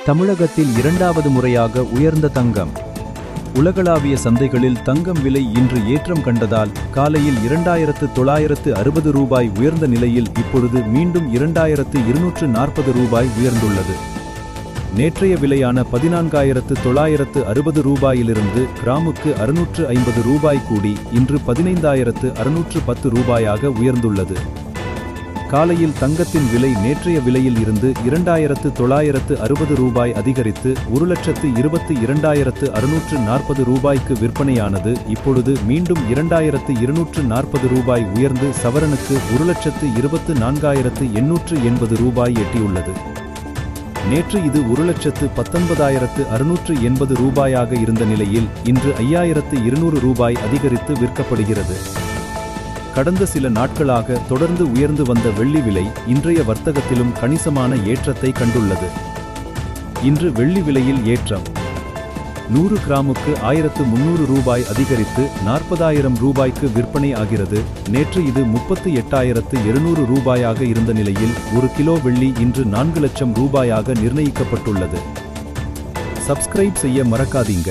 தமிழகத்தில் இரண்டாவது முறையாக உயர்ந்த தங்கம். உலகளாவிய சந்தைகளில் தங்கம் விலை இன்று ஏற்றம் கண்டதால் காலையில் 2960 ரூபாய் உயர்ந்த நிலையில் இப்பொழுது மீண்டும் 2240 ரூபாய் உயர்ந்துள்ளது. நேற்றைய விலையான 14960 ரூபாயிலிருந்து கிராமுக்கு 650 ரூபாய் கூடி இன்று 15610 ரூபாயாக உயர்ந்துள்ளது. காலையில் தங்கத்தின் விலை நேற்றைய விலையில் இருந்து 2960 ரூபாய் அதிகரித்து 1,22,640 ரூபாய்க்கு விற்பனையானது. இப்பொழுது மீண்டும் 2240 ரூபாய் உயர்ந்து சவரனுக்கு 1,24,880 ரூபாய் எட்டியுள்ளது. நேற்று இது 1,19,680 ரூபாயாக இருந்த நிலையில் இன்று 5,200 ரூபாய் அதிகரித்து விற்கப்படுகிறது. கடந்த சில நாட்களாக தொடர்ந்து உயர்ந்து வந்த வெள்ளி விலை இன்றைய வர்த்தகத்திலும் கணிசமான ஏற்றத்தை கண்டுள்ளது. இன்று வெள்ளி விலையில் ஏற்றம் 100 கிராமுக்கு 1300 ரூபாய் அதிகரித்து 40,000 ரூபாய்க்கு விற்பனை ஆகிறது. நேற்று இது 38,700 ரூபாயாக இருந்த நிலையில் 1 கிலோ வெள்ளி இன்று 4 லட்சம் ரூபாயாக நிர்ணயிக்கப்பட்டுள்ளது. சப்ஸ்கிரைப் செய்ய மறக்காதீங்க.